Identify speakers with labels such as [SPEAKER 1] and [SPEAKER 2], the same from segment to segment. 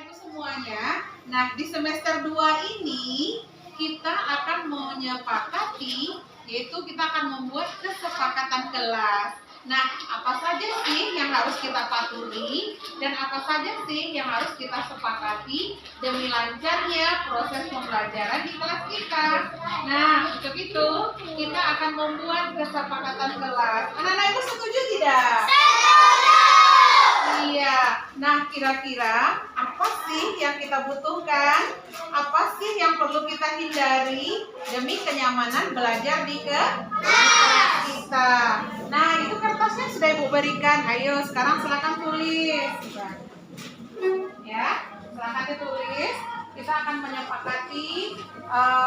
[SPEAKER 1] Ibu semuanya. Nah, di semester 2 ini kita akan menyepakati, yaitu kita akan membuat kesepakatan kelas. Nah, apa saja sih yang harus kita patuhi dan apa saja sih yang harus kita sepakati demi lancarnya proses pembelajaran di kelas kita. Nah, untuk itu kita akan membuat kesepakatan kelas. Anak-anak Ibu setuju tidak? Iya. Nah, kira-kira apa sih yang kita butuhkan? Apa sih yang perlu kita hindari demi kenyamanan belajar di kelas kita? Nah, itu kertasnya sudah Ibu berikan. Ayo, sekarang silakan tulis. Ya, silakan ditulis. Kita akan menyepakati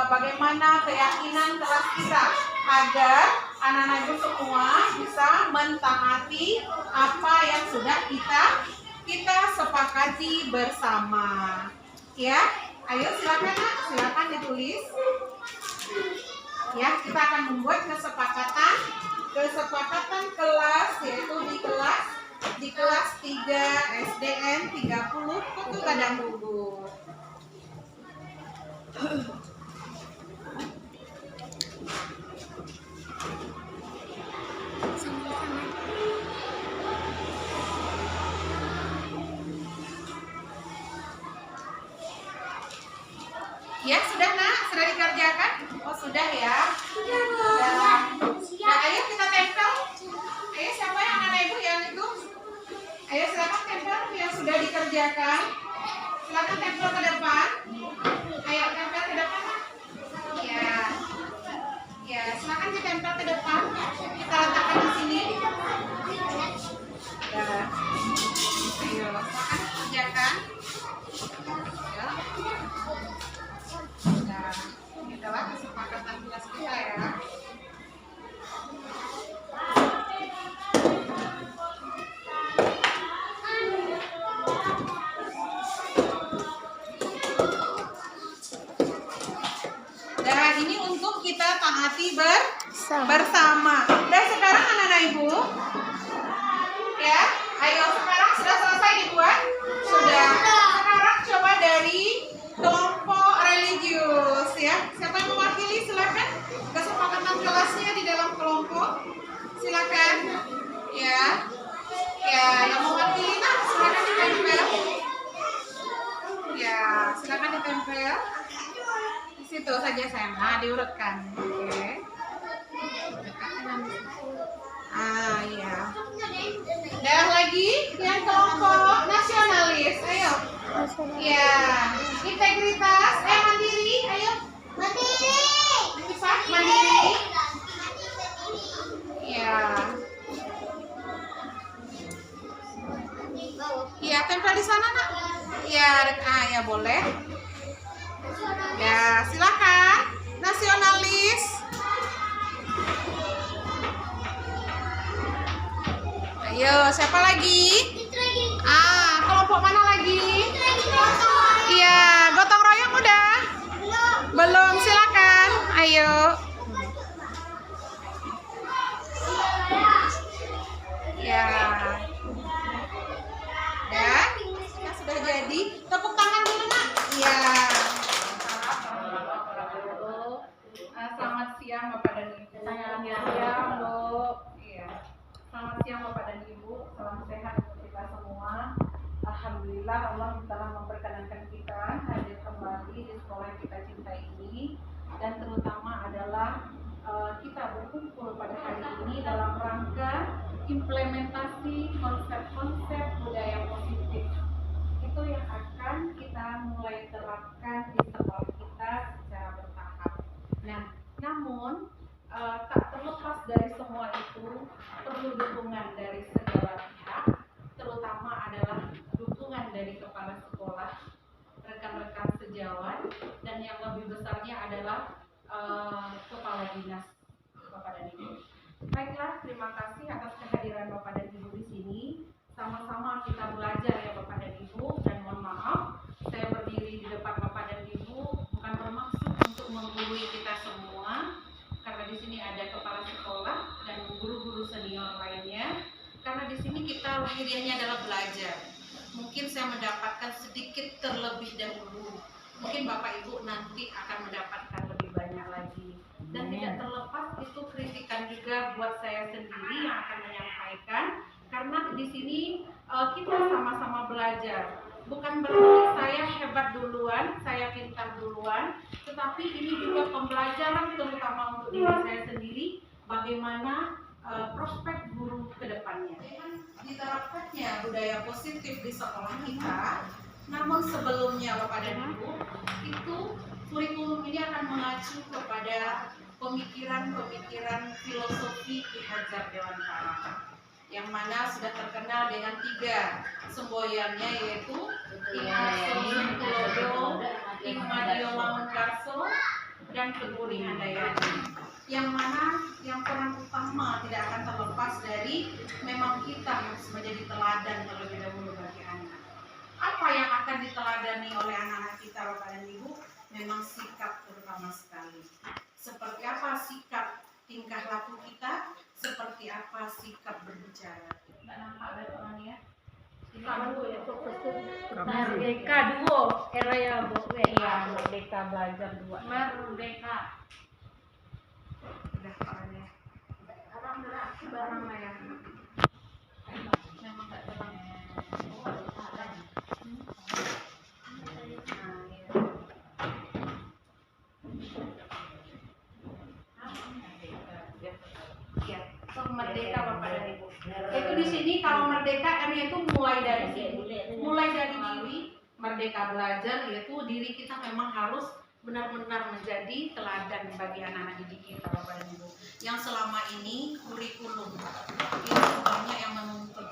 [SPEAKER 1] bagaimana keyakinan kelas kita agar anak-anak Ibu semua bisa mentaati apa yang sudah kita sepakati bersama. Ya, ayo silakan Nak, silakan ditulis. Ya, kita akan membuat kesepakatan kelas, yaitu di kelas 3 SDN 30 Kota Gadang Bubur. Ya, sudah Nak, sudah dikerjakan? Oh, sudah ya. Sudah. Nah, ayo kita tempel. Ayo, siapa yang anak Ibu yang itu? Ayo silakan tempel yang sudah dikerjakan. Silakan tempel ke depan. Ayo tempel ke depan. Ya. Ya, silakan ditempel ke depan. Kita letakkan di sini. Ya. Ayo, silakan kerjakan. Ya. Nah, ini adalah kesepakatan kelas kita ya. Dan ini untuk kita taati bersama. Dan sekarang anak-anak Ibu, ya, ayo sekarang sudah selesai dibuat? Sudah. Sekarang coba dari kelompok religius ya. Siapa yang mewakili silakan. Kesepakatan kelasnya di dalam kelompok. Silakan. Ya. Ya, yang mewakili nah silakan ditempel. Ya, silakan ditempel. Di situ saja sayang. Nah, diurutkan. Oke. Ah, iya. Dan lagi yang kelompok nasionalis. Ayo. Ya, integritas, mandiri, ayo. Mandiri. Bisa mandiri. Ya. Ya, tempel di sana Nak. Ya, ya boleh. Ya, silakan. Nasionalis. Ayo, siapa lagi? Kelompok mana lagi? Iya, gotong royong udah? Belum, silakan. Ayo. Ya. Dan ya sudah jadi. Tepuk tangan dulu Nak. Iya. Selamat siang Bapak dan Ibu. Selamat siang Bu. Iya. Selamat siang Bapak dan Ibu. Salam sehat untuk kita semua. Alhamdulillah Allah telah memperkenankan kita hadir kembali di sekolah yang kita cintai ini, dan terutama adalah kita berkumpul pada hari ini dalam rangka implementasi konsep-konsep budaya positif. Itu yang akan kita mulai terapkan di sekolah kita secara bertahap. Nah, namun tak terlepas dari semua itu perlu dukungan dari segala pihak, terutama adalah dukungan dari kepala sekolah, rekan-rekan sejawat, dan yang lebih besarnya adalah kepala dinas Bapak dan Ibu. Baiklah, terima kasih atas kehadiran Bapak dan Ibu di sini. Sama-sama kita belajar ya Bapak dan Ibu, dan mohon maaf saya berdiri di depan Bapak dan Ibu bukan bermaksud untuk menggurui kita semua, karena di sini ada kepala sekolah dan guru-guru senior lainnya. Karena di sini kita pilihannya adalah belajar. mungkin saya mendapatkan sedikit terlebih dahulu. Mungkin Bapak Ibu nanti akan mendapatkan lebih banyak lagi. Dan tidak terlepas itu kritikan juga buat saya sendiri yang akan menyampaikan, karena di sini kita sama-sama belajar. Bukan berarti saya hebat duluan, saya pintar duluan, tetapi ini juga pembelajaran terutama untuk diri saya sendiri, bagaimana prospek guru ke depannya. Dengan diterapkannya budaya positif di sekolah kita, namun sebelumnya Bapak dan Ibu, itu kurikulum ini akan mengacu kepada pemikiran-pemikiran filosofi Ki Hajar Dewantara, yang mana sudah terkenal dengan 3 semboyannya, yaitu Ing Arso Sungkulodo, Ing Madio Lamunkarso, dan Keduri Handayani. Yang mana yang peran utama tidak akan terlepas dari memang kita harus menjadi teladan terlebih dahulu bagi anak. Apa yang akan diteladani oleh anak-anak kita Bapak dan Ibu? Memang sikap terutama sekali. Seperti apa sikap tingkah laku kita, seperti apa sikap berbicara. Nggak nampak ada orangnya?
[SPEAKER 2] Merdeka dua era ya Bu.
[SPEAKER 1] Iya,
[SPEAKER 2] Merdeka belajar dua.
[SPEAKER 1] Merdeka. Udah orangnya. Barang lah ya. Memang nggak terang. Merdeka Bapak dan Ibu. Itu di sini kalau merdeka M itu mulai dari sini, mulai dari diri, merdeka belajar, yaitu diri kita memang harus benar-benar menjadi teladan bagi anak-anak didik kita Bapak dan Ibu. Yang selama ini kurikulum itu banyak yang menuntut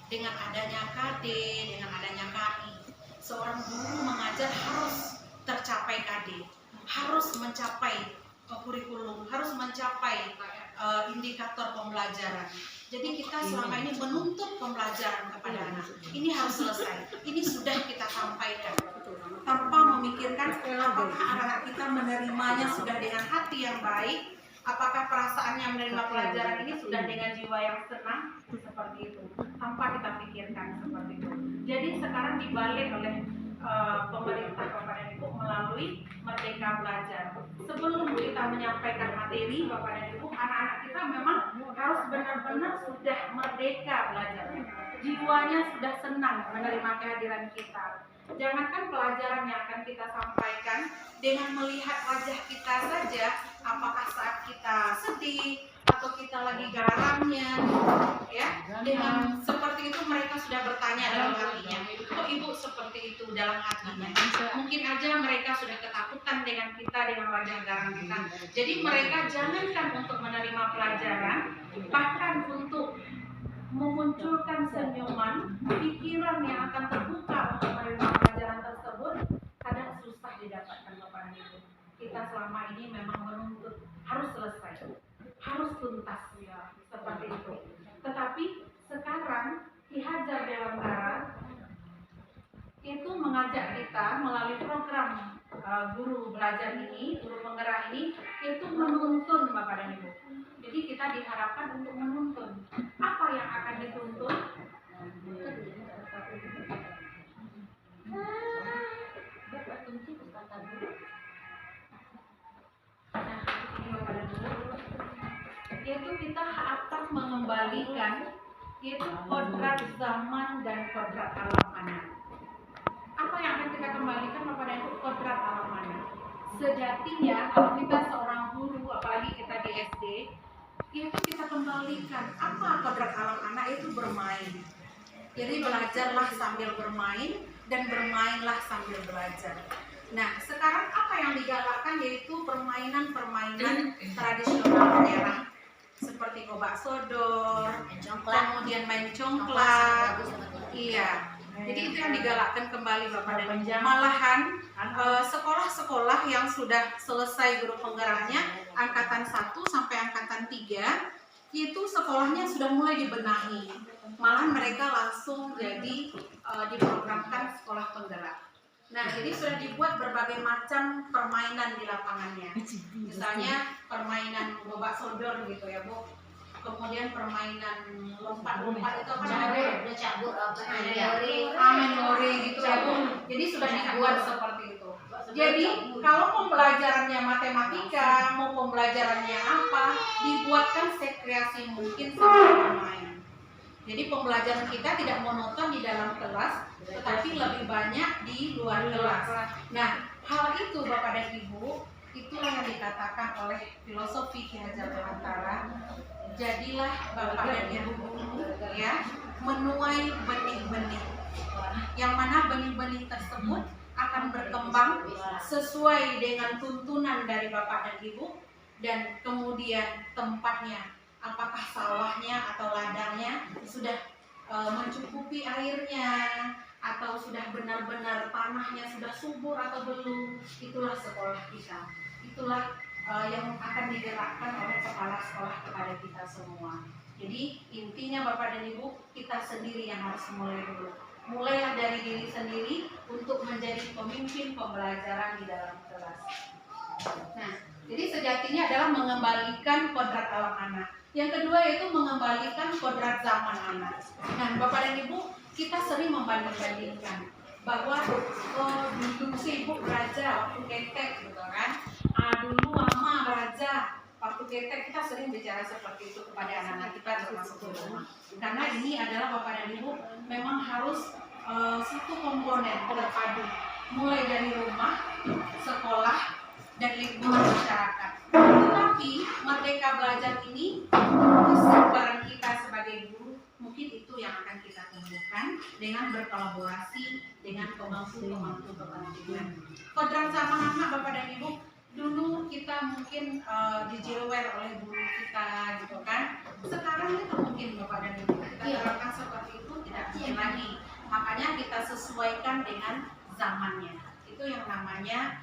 [SPEAKER 1] dengan adanya KD, dengan adanya KI. Seorang guru mengajar harus tercapai KD, harus mencapai kurikulum, harus mencapai indikator pembelajaran. Jadi kita selama ini menuntut pembelajaran kepada anak. Ini harus selesai. Ini sudah kita sampaikan. Tanpa memikirkan apakah anak-anak kita menerimanya sudah dengan hati yang baik, apakah perasaannya menerima pelajaran ini sudah dengan jiwa yang senang, seperti itu. Tanpa kita pikirkan seperti itu. Jadi sekarang dibalik oleh pemerintah Bapak dan Ibu melalui Merdeka Belajar. Sebelum kita menyampaikan materi Bapak dan Ibu, anak-anak kita memang harus benar-benar sudah merdeka belajar. Jiwanya sudah senang menerima kehadiran kita. Jangankan pelajaran yang akan kita sampaikan, dengan melihat wajah kita saja, apakah saat kita sedih atau kita lagi garamnya, ya, dengan seperti itu mereka sudah bertanya dalam hatinya, kok ibu seperti itu dalam hatinya. Mungkin aja mereka sudah ketakutan dengan kita, dengan wajah garam kita. Jadi mereka jangankan untuk menerima pelajaran, bahkan untuk memunculkan senyuman, pikiran yang akan terbuka untuk menerima pelajaran tersebut kadang susah didapatkan Bapak dan Ibu. Kita selama ini memang menuntut harus selesai, harus tuntas, ya, seperti itu. Tetapi sekarang Ki Hajar Dewantara itu mengajak kita melalui program guru belajar ini, guru penggerak ini, itu menuntun Bapak dan Ibu. Jadi kita diharapkan untuk menuntun. Apa yang akan dituntun? Yaitu kita akan mengembalikan yaitu kodrat zaman dan kodrat alam anak. Apa yang akan kita kembalikan Bapak dan Ibu? Kodrat alam anak. Sejatinya kalau kita seorang guru, apalagi kita di SD, itu kita kembalikan apa kodrat alam anak itu bermain. Jadi belajarlah sambil bermain dan bermainlah sambil belajar. Nah, sekarang apa yang digalakkan yaitu permainan-permainan tradisional daerah seperti gobak sodor, kemudian main congklak. Iya. Jadi itu yang digalakkan kembali Bapak dan Ibu. Malahan sekolah-sekolah yang sudah selesai guru penggeraknya angkatan 1 sampai angkatan 3 itu sekolahnya sudah mulai dibenahi. Malahan mereka langsung jadi diprogramkan sekolah penggerak. Nah, jadi sudah dibuat berbagai macam permainan di lapangannya. Misalnya permainan gobak sodor gitu ya Bu. kemudian permainan lompat-lompat itu apa namanya?
[SPEAKER 3] Udah cabut
[SPEAKER 1] Amen lori gitu ya Bu. Jadi sudah dibuat seperti itu. Jadi kalau pembelajarannya matematika, mau pembelajarannya apa, dibuatkan sekreasi mungkin sambil bermain. Jadi pembelajaran kita tidak monoton di dalam kelas, tetapi lebih banyak di luar kelas. Nah, hal itu Bapak dan Ibu, itulah yang dikatakan oleh filosofi Ki Hajar Dewantara. Jadilah Bapak dan Ibu ya, menuai benih-benih. Yang mana benih-benih tersebut akan berkembang sesuai dengan tuntunan dari Bapak dan Ibu, dan kemudian tempatnya, apakah sawahnya atau ladangnya sudah mencukupi airnya, atau sudah benar-benar tanahnya sudah subur atau belum. Itulah sekolah kita, itulah yang akan digerakkan oleh kepala sekolah kepada kita semua. Jadi intinya Bapak dan Ibu, kita sendiri yang harus mulai dulu. Mulailah dari diri sendiri untuk menjadi pemimpin pembelajaran di dalam kelas. Nah, jadi sejatinya adalah mengembalikan kodrat alam anak. Yang kedua yaitu mengembalikan kodrat zaman anak. Nah, Bapak dan Ibu, kita sering membanding-bandingkan bahwa dulu si ibu raja waktu ketek gitu kan. Dulu mama raja waktu ketek. Kita sering bicara seperti itu kepada anak-anak kita termasuk di rumah. Karena ini adalah Bapak dan Ibu memang harus satu komponen terpadu, mulai dari rumah, sekolah, dan lingkungan masyarakat. Tetapi Merdeka Belajar ini, kesabaran kita sebagai guru, mungkin itu yang akan kita tumbuhkan dengan berkolaborasi dengan pemangku kepentingan. Kodrat zaman anak Bapak dan Ibu, dulu kita mungkin dijewer oleh guru kita gitu kan. Sekarang itu mungkin Bapak dan Ibu kita terapkan seperti itu tidak mungkin lagi. Makanya kita sesuaikan dengan zamannya. Itu yang namanya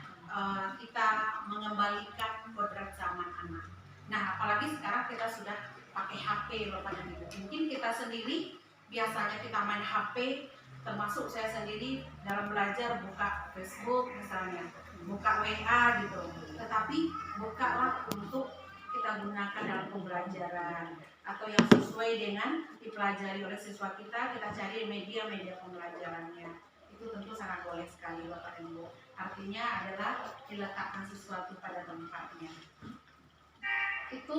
[SPEAKER 1] kita mengembalikan kodrat zaman anak. Nah, apalagi sekarang kita sudah pakai HP Bapak dan Ibu. Mungkin kita sendiri biasanya kita main HP, termasuk saya sendiri dalam belajar buka Facebook misalnya, buka WA gitu. Tetapi bukalah untuk kita gunakan dalam pembelajaran, atau yang sesuai dengan dipelajari oleh siswa kita cari media-media pembelajarannya. Itu tentu sangat boleh sekali Bapak dan Ibu. Artinya adalah diletakkan sesuatu pada tempatnya. Itu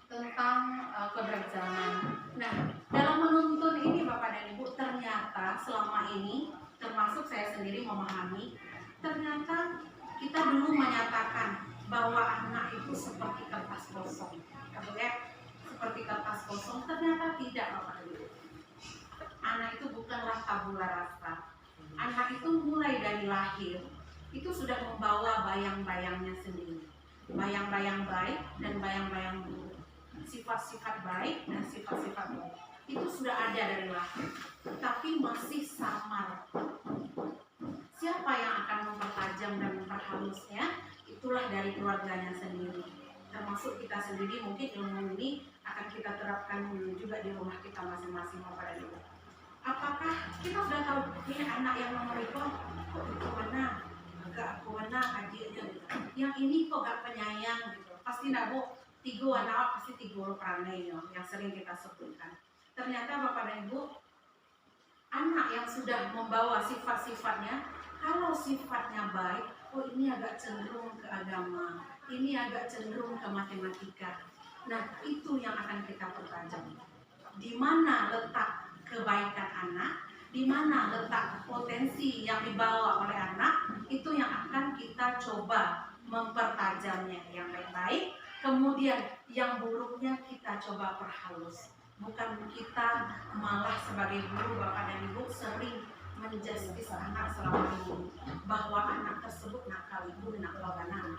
[SPEAKER 1] tentang kodrat zaman. Nah, dalam menuntun ini Bapak dan Ibu, ternyata selama ini, termasuk saya sendiri memahami, ternyata kita dulu menyatakan bahwa anak itu seperti kertas kosong, seperti kertas kosong. Ternyata tidak Bapak dan Ibu. Anak itu bukanlah tabula rasa. Anak itu mulai dari lahir itu sudah membawa bayang-bayangnya sendiri, bayang-bayang baik dan bayang-bayang buruk, sifat-sifat baik dan sifat-sifat buruk. Itu sudah ada dari lahir, tapi masih samar. Siapa yang akan mempertajam dan memperhalusnya? Itulah dari keluarganya sendiri. Termasuk kita sendiri, mungkin ilmu ini akan kita terapkan juga di rumah kita masing-masing Bapak dan Ibu. Apakah kita sudah tahu ini anak yang nomor itu kok itu mana, agak mana adiknya gitu. Yang ini kok gak penyayang gitu. Pasti nabo tigo anak pasti tigo peranai yang sering kita sebutkan. Ternyata Bapak dan Ibu, anak yang sudah membawa sifat-sifatnya, kalau sifatnya baik, oh ini agak cenderung ke agama, ini agak cenderung ke matematika. Nah, itu yang akan kita pertajam. Di mana letak kebaikan anak, di mana letak potensi yang dibawa oleh anak, itu yang akan kita coba mempertajamnya yang baik-baik. Kemudian yang buruknya kita coba perhalus. Bukan kita malah sebagai guru Bapak dan Ibu sering menjustis anak selama ini bahwa anak tersebut nakal, ibu nakal kanan.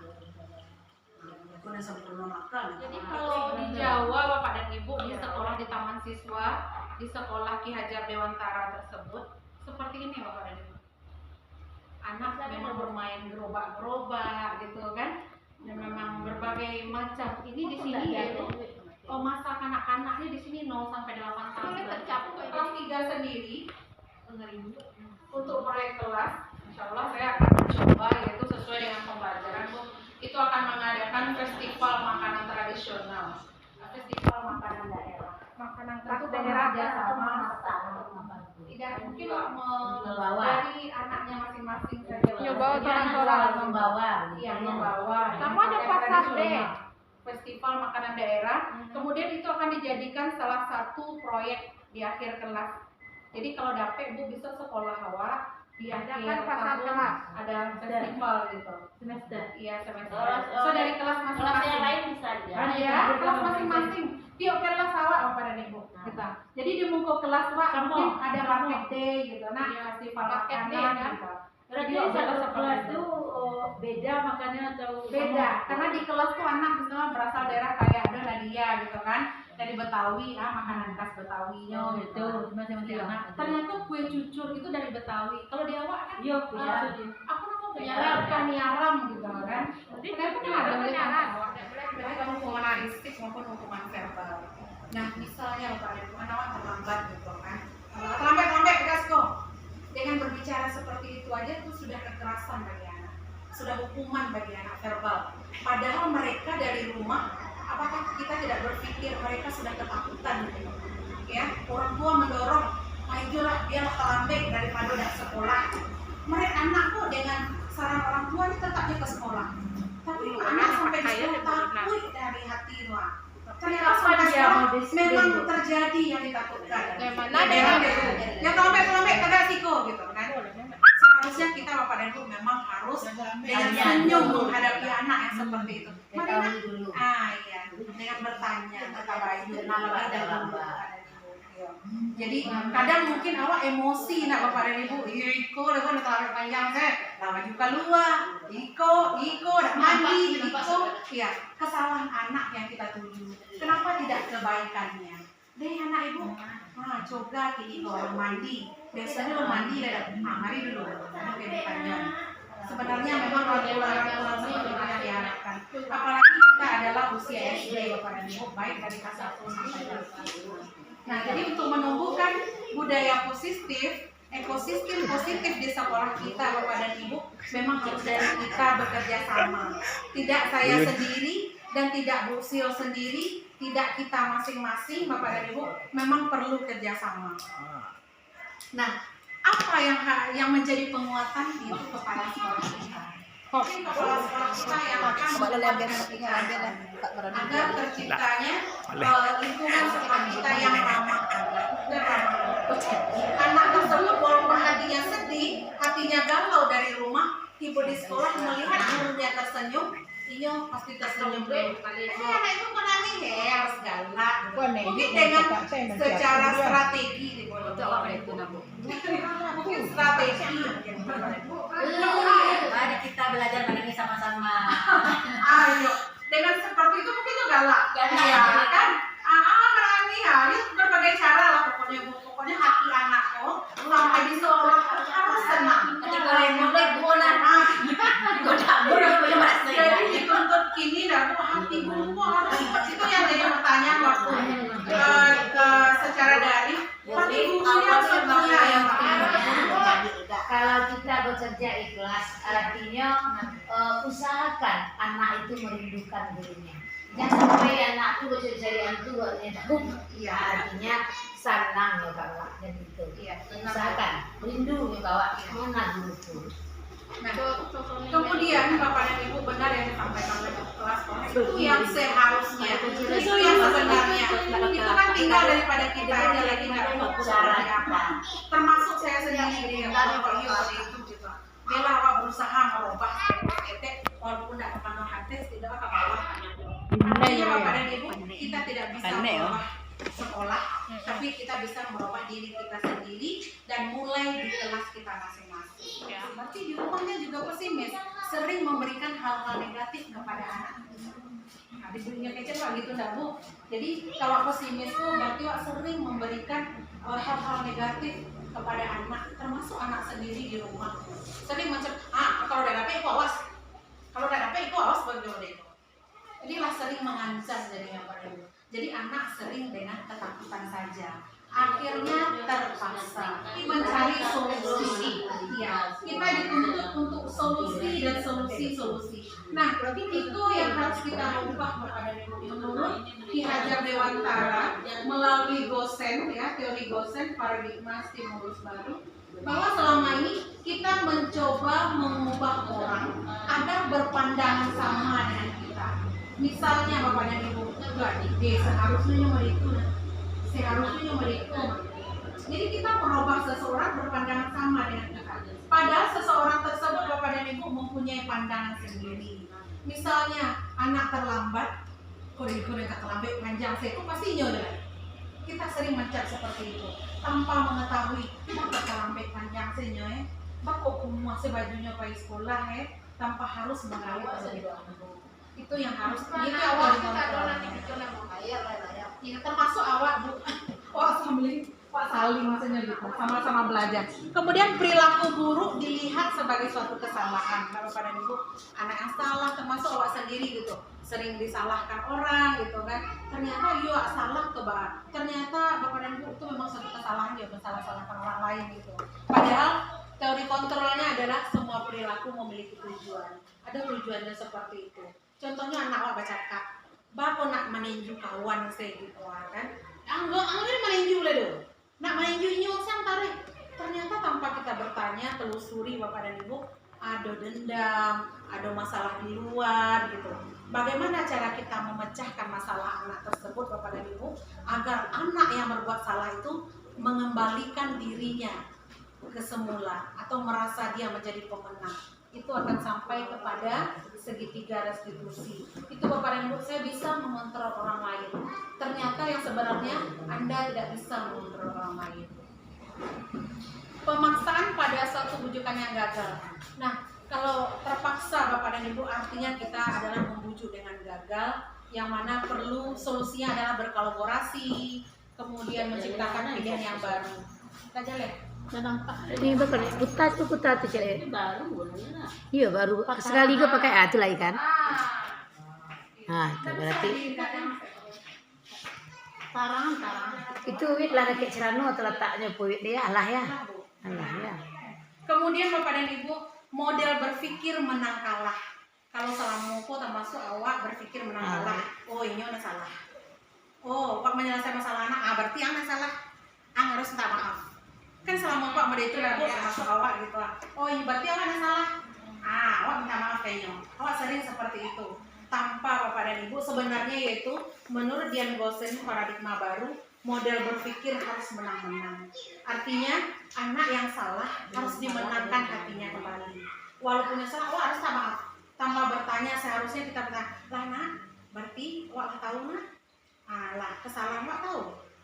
[SPEAKER 2] Jadi kalau di Jawa Bapak dan Ibu di sekolah di Taman Siswa, di sekolah Ki Hajar Dewantara tersebut seperti ini Bapak dan Ibu. Anak memang bermain gerobak-gerobak gitu kan, dan memang berbagai macam. Ini di sini yaitu masa kanak-kanaknya di sini 0 sampai 8 tahun. Kelas 3 sendiri untuk proyek kelas, insya Allah saya akan mencoba yaitu sesuai dengan pembelajaran Bu. Itu akan mengadakan festival makanan tradisional, festival makanan daerah.
[SPEAKER 1] makanan khas
[SPEAKER 2] Tentu
[SPEAKER 1] daerah
[SPEAKER 2] kerja sama.
[SPEAKER 3] Tidak
[SPEAKER 2] Tidak mungkin
[SPEAKER 3] Membawa.
[SPEAKER 2] dari anaknya masing-masing saja.
[SPEAKER 1] Nyoba orang-orang.
[SPEAKER 3] membawa.
[SPEAKER 2] Iya, membawa.
[SPEAKER 1] Sama ada pasar deh.
[SPEAKER 2] Festival makanan daerah. Kemudian itu akan dijadikan salah satu proyek di akhir kelas. Jadi kalau dapet Bu bisa sekolah awak di akhir
[SPEAKER 1] Adakan pasar
[SPEAKER 2] tahun
[SPEAKER 1] kelas.
[SPEAKER 2] ada festival gitu.
[SPEAKER 3] Semester.
[SPEAKER 2] Iya, semester.
[SPEAKER 3] Oh,
[SPEAKER 2] So dari kelas
[SPEAKER 3] Kelas yang
[SPEAKER 2] masing-masing.
[SPEAKER 3] lain bisa aja.
[SPEAKER 2] Iya, kelas masing-masing. Tiap kelas awak apa dan Ibu kita. Jadi di muka kelas awak mungkin ada market day gitu. Nah, festival
[SPEAKER 1] Market day,
[SPEAKER 2] makanan
[SPEAKER 1] kan?
[SPEAKER 2] gitu.
[SPEAKER 3] Berarti
[SPEAKER 2] Iya,
[SPEAKER 3] satu
[SPEAKER 2] betul.
[SPEAKER 3] kelas itu beda makannya atau
[SPEAKER 2] Beda, karena di kelas tuh anak misalnya berasal daerah kayak ada Nadia gitu kan, dari Betawi, makanan khas Betawinya gitu.
[SPEAKER 3] masing-masing
[SPEAKER 2] Iya.
[SPEAKER 3] anak.
[SPEAKER 2] Ternyata kue cucur itu dari Betawi. Kalau di awak kan,
[SPEAKER 3] Iya, punya.
[SPEAKER 2] aku nama
[SPEAKER 3] Penyaram.
[SPEAKER 2] penyaram gitu kan.
[SPEAKER 1] Jadi
[SPEAKER 2] Ternyata kan
[SPEAKER 1] ada
[SPEAKER 2] ada
[SPEAKER 1] penyaran.
[SPEAKER 2] Jadi kan hukuman aristik maupun hukuman verbal. Nah, misalnya Pak Ibu, anak terlambat gitu kan. Terlambat gasko. Dengan berbicara seperti itu aja itu sudah kekerasan bagi anak, sudah hukuman bagi anak verbal. Padahal mereka dari rumah, apakah kita tidak berpikir mereka sudah ketakutan gitu? Ya, orang tua mendorong, ayolah biar terlambat daripada udah sekolah. Mereka anak kok dengan saran orang tua ini tetapnya ke sekolah. Tapi anak sampai di sekolah takut dari hati lah. Ternyata sampai sekolah memang terjadi yang ditakutkan.
[SPEAKER 1] Yang mana
[SPEAKER 2] Daerah
[SPEAKER 1] daerah?
[SPEAKER 2] yang terlambat kagak siko gitu kan. Seharusnya kita Bapak dan Ibu memang harus dengan senyum menghadapi anak yang seperti itu. Mari nak.
[SPEAKER 3] dulu.
[SPEAKER 2] Iya, dengan bertanya kata baik
[SPEAKER 3] Kenapa ada lambat?
[SPEAKER 2] Jadi kadang mungkin awak emosi nak Bapak dan Ibu, iko lewat terlalu panjang lama juga luar, iko dak mandi, ya kesalahan anak yang kita tuju. Kenapa tidak kebaikannya? Deh anak Ibu, coba ini orang mandi, biasanya lo mandi dah, mari dulu, oke panjang. Sebenarnya memang raturan seperti yang diharapkan. Apalagi kita adalah usia SD Bapak dan Ibu, baik dari kelas 1 sampai kelas 3. Nah, jadi untuk menumbuhkan budaya positif, ekosistem positif di sekolah kita, Bapak dan Ibu, memang harus dari kita bekerja sama. Tidak saya sendiri dan tidak Bu Sil sendiri, tidak kita masing-masing, Bapak dan Ibu, memang perlu kerjasama. Nah, apa yang menjadi penguatan itu kepala sekolah kita? Mungkin kepala sekolah kita yang akan menguatkan kita agar terciptanya lingkungan sekolah kita yang ramah dan ramah. Anak tersebut walaupun hatinya sedih, hatinya galau dari rumah, ibu di sekolah melihat gurunya tersenyum, iya pasti tersenyum deh. Anak itu menangis harus galak. Mungkin dengan secara strategi mungkin strategi.
[SPEAKER 3] Mari kita belajar menangis sama-sama.
[SPEAKER 2] Ayo, dengan seperti itu mungkin itu galak. Ya kan? Menangis ya, ini berbagai cara lah pokoknya hati anak sampai di sekolah harus senang.
[SPEAKER 3] Mulai bola.
[SPEAKER 2] Jadi dituntut kini dan hati guru harus itu yang jadi pertanyaan waktu secara daring. Hati gurunya sebenarnya yang
[SPEAKER 3] Kalau kita bekerja ikhlas, artinya usahakan anak itu merindukan gurunya. Jangan sampai anak itu bercari-carian itu ya artinya senang ya kawan dan itu. Usahakan rindu ya kawan mana guruku.
[SPEAKER 2] Nah, kemudian Bapak dan Ibu benar yang disampaikan oleh kelas itu yang seharusnya, itu yang sebenarnya, itu kan tinggal daripada kita aja lagi nggak fokus apa. Termasuk saya sendiri yang tadi itu gitu. Bila awak berusaha merubah ketek, walaupun tidak penuh hati, tidak akan bawah. Artinya Bapak dan Ibu, kita tidak bisa merubah sekolah, tapi kita bisa merubah diri kita sendiri dan mulai di kelas kita masing-masing. Berarti di rumahnya juga pesimis, sering memberikan hal-hal negatif kepada anak. Nah, di dunia kecil Pak gitu enggak Bu? Jadi kalau pesimis tuh berarti Wak sering memberikan hal-hal negatif kepada anak, termasuk anak sendiri di rumah. Sering macam, kalau udah dapet kok awas, kalau udah dapet kok awas bagaimana itu. Jadi lah sering mengancam jadinya Pak Ibu. Jadi anak sering dengan ketakutan saja. Akhirnya terpaksa mencari solusi. Ya, kita dituntut untuk solusi dan solusi solusi. Nah, itu yang harus kita ubah Bapak dan Ibu. Menurut Ki Hajar Dewantara melalui Gosen ya, teori Gosen paradigma stimulus baru, bahwa selama ini kita mencoba mengubah orang agar berpandangan sama dengan kita. Misalnya Bapak dan Ibu, seharusnya mereka. Jadi kita merubah seseorang berpandangan sama dengan kita. Padahal seseorang tersebut Bapak dan Ibu mempunyai pandangan sendiri. Misalnya anak terlambat, kode-kode terlambat panjang seku pasti nyonya. Kita sering mencap seperti itu tanpa mengetahui kita terlambat panjang senyoy. Bakok masih bajunya pergi sekolah tanpa harus mengalir terlebih dahulu. Itu yang harus kita awal ya, termasuk awak Bu. Pak saling maksudnya gitu, sama-sama belajar. Kemudian perilaku buruk dilihat sebagai suatu kesalahan. Bapak dan Ibu, anak yang salah termasuk awak sendiri gitu, sering disalahkan orang gitu kan. Ternyata yo salah kebal. Ternyata Bapak dan Ibu itu memang suatu kesalahan ya, bersalah-salahkan orang lain gitu. Padahal teori kontrolnya adalah semua perilaku memiliki tujuan. Ada tujuannya seperti itu. Contohnya anak awak baca kak, bapak nak meninju kawan saya gitu kan. Anggur meninju le do. Nak main junjung sang tarik. Ternyata tanpa kita bertanya, telusuri Bapak dan Ibu, ada dendam, ada masalah di luar gitu. Bagaimana cara kita memecahkan masalah anak tersebut Bapak dan Ibu agar anak yang berbuat salah itu mengembalikan dirinya ke semula atau merasa dia menjadi pemenang. Itu akan sampai kepada segitiga restitusi. Itu Bapak dan Ibu, saya bisa mengontrol orang lain. Ternyata yang sebenarnya Anda tidak bisa mengontrol orang lain. Pemaksaan pada suatu bujukan yang gagal. Nah, kalau terpaksa Bapak dan Ibu artinya kita adalah membujuk dengan gagal, yang mana perlu solusinya adalah berkolaborasi, kemudian menciptakan pilihan yang baru. Kita jalan.
[SPEAKER 3] Ini bukan putar tuh cek.
[SPEAKER 4] Baru
[SPEAKER 3] Iya baru sekali gue pakai itu lah ikan. Nah itu berarti
[SPEAKER 2] Tarang.
[SPEAKER 3] itu wit lah kayak cerano atau letaknya puit dia Allah ya.
[SPEAKER 2] Kemudian Bapak dan Ibu, model berpikir menang kalah. Kalau salah moko termasuk awak berpikir menang kalah. Oh ini udah salah. Oh Pak menyelesaikan masalah anak, berarti anak salah. Harus minta maaf. Kan selama Pak mode itu lah Bu termasuk awak gitu lah. Oh ini berarti awak yang salah. Awak minta maaf kayaknya. Awak sering seperti itu. Tanpa Bapak dan Ibu sebenarnya yaitu menurut Dian Gosen paradigma baru, model berpikir harus menang-menang. Artinya anak yang salah harus dimenangkan hatinya kembali. Walaupun yang salah awak harus minta maaf. Tanpa bertanya seharusnya kita bertanya, lah nak, berarti awak tahu nak? Lah kesalahan awak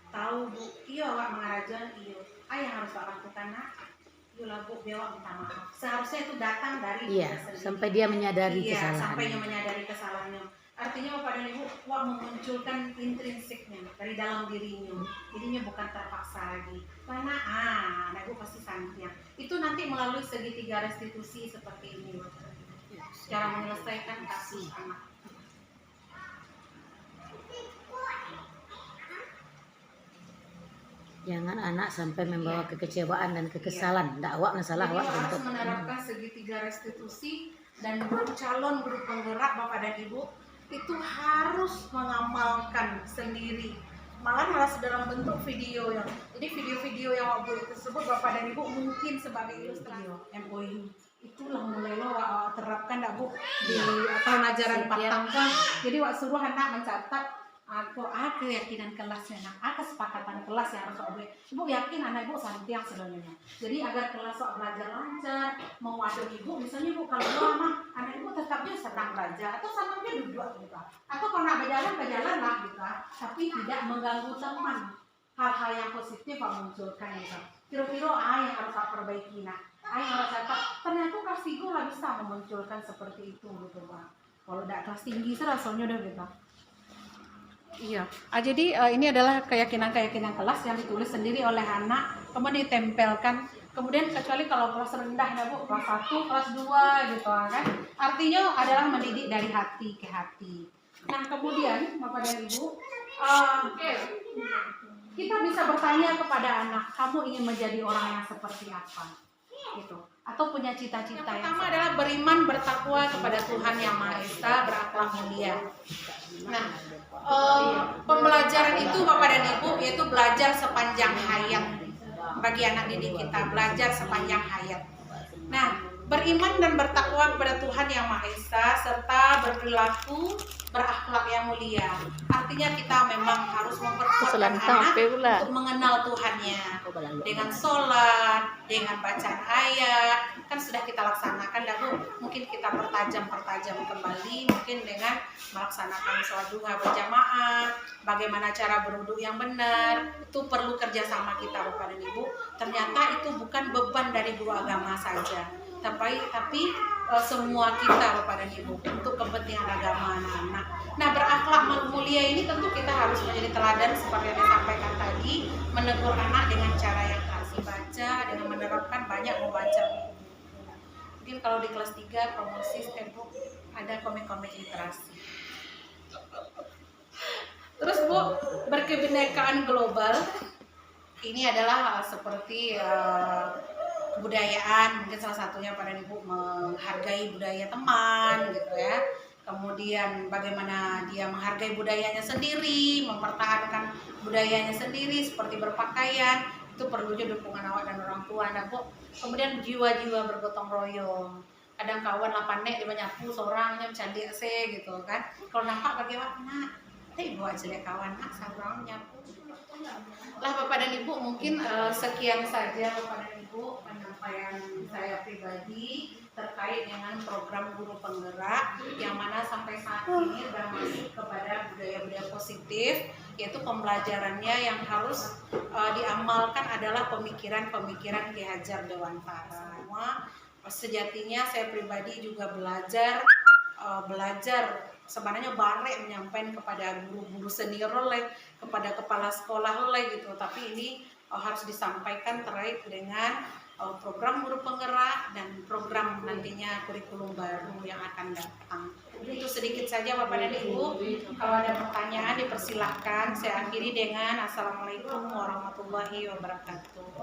[SPEAKER 2] tahu Bu. Iya awak mengarajan iya. Yang harus Pak lakukan nak, yolah Bu, biar Wak minta maaf. Seharusnya itu datang dari
[SPEAKER 3] Iya, sampai dia menyadari kesalahan.
[SPEAKER 2] Sampai dia menyadari kesalahannya. Artinya Bapak dan Ibu, Wak memunculkan intrinsiknya dari dalam dirinya. Jadinya bukan terpaksa lagi. Karena anak Ibu pasti sanggupnya. Itu nanti melalui segitiga restitusi seperti ini, cara menyelesaikan kasus anak.
[SPEAKER 3] Jangan anak sampai membawa kekecewaan dan kekesalan. Dakwah masalah awak
[SPEAKER 2] harus menerapkan segitiga restitusi dan calon grup penggerak Bapak dan Ibu itu harus mengamalkan sendiri. Malah harus dalam bentuk video yang. Jadi video-video yang waktu tersebut Bapak dan Ibu mungkin sebagai ilustrasi MOU. Itulah mulai lo terapkan dak Bu di tahun ajaran 4 tahun. Jadi wak suruh anak mencatat keyakinan kelasnya, kesepakatan kelas yang harus obey. Ibu yakin anak Ibu santiang sebenarnya. Jadi agar kelas belajar lancar, mau ada Ibu, misalnya Ibu kalau lama anak Ibu tetapnya senang belajar atau senangnya duduk gitu. Atau kalau nak berjalan lah gitu. Tapi tidak mengganggu teman. Hal-hal yang positif munculkan gitu. Kira-kira yang harus perbaiki yang harus ternyata kelas 3 lah bisa memunculkan seperti itu gitu Pak. Kalau tidak kelas tinggi rasanya udah gitu. Iya, jadi ini adalah keyakinan-keyakinan kelas yang ditulis sendiri oleh anak, kemudian ditempelkan. Kemudian kecuali kalau kelas rendah ya Bu, kelas 1, kelas 2 gitu kan. Artinya adalah mendidik dari hati ke hati. Nah kemudian Bapak dan Ibu, kita bisa bertanya kepada anak, kamu ingin menjadi orang yang seperti apa? gitu, atau punya cita-cita yang pertama adalah beriman bertakwa kepada Tuhan Yang Maha Esa, berakhlak mulia. Nah, pembelajaran itu Bapak dan Ibu yaitu belajar sepanjang hayat. Bagi anak didik kita, belajar sepanjang hayat. Nah, beriman dan bertakwa kepada Tuhan Yang Maha Esa serta berperilaku berakhlak yang mulia. Artinya kita memang harus memperkuat anak untuk mengenal Tuhannya dengan sholat, dengan bacaan ayat. Kan sudah kita laksanakan dahulu. Mungkin kita pertajam kembali, mungkin dengan melaksanakan sholat duha berjamaah, bagaimana cara berwudu yang benar. Itu perlu kerjasama kita Bapak dan Ibu. Ternyata itu bukan beban dari guru agama saja, tapi semua kita Bapak dan Ibu untuk kepentingan agama anak-anak. Nah, berakhlak mulia ini tentu kita harus menjadi teladan seperti yang disampaikan tadi, menegur anak dengan cara yang kasih baca, dengan menerapkan banyak membaca buku. Mungkin kalau di kelas 3 promosi stempel ada komik-komik literasi. Terus Bu, berkebinekaan global ini adalah seperti kebudayaan, mungkin salah satunya pada Ibu menghargai budaya teman gitu ya. Kemudian bagaimana dia menghargai budayanya sendiri, mempertahankan budayanya sendiri seperti berpakaian, itu perlunya dukungan awak dan orang tua. Nah, Bu, kemudian jiwa-jiwa bergotong royong. Kadang kawan lapan nek dia menyapu seorangnya mencandi ase gitu kan. Kalau nampak bagaimana? Ibu aja deh kawan nak seorang nyapu. Lah Bapak dan Ibu, mungkin sekian saja Bapak dan Ibu penyampaian saya pribadi terkait dengan program guru penggerak yang mana sampai saat ini sudah masuk kepada budaya-budaya positif, yaitu pembelajarannya yang harus diamalkan adalah pemikiran-pemikiran Ki Hajar Dewantara. Sejatinya saya pribadi juga belajar sebenarnya bare menyampaikan kepada guru-guru senior kepada kepala sekolah gitu, tapi ini harus disampaikan terkait dengan program guru penggerak dan program nantinya kurikulum baru yang akan datang. Itu sedikit saja Bapak dan Ibu. Kalau ada pertanyaan dipersilahkan. Saya akhiri dengan Assalamualaikum warahmatullahi wabarakatuh.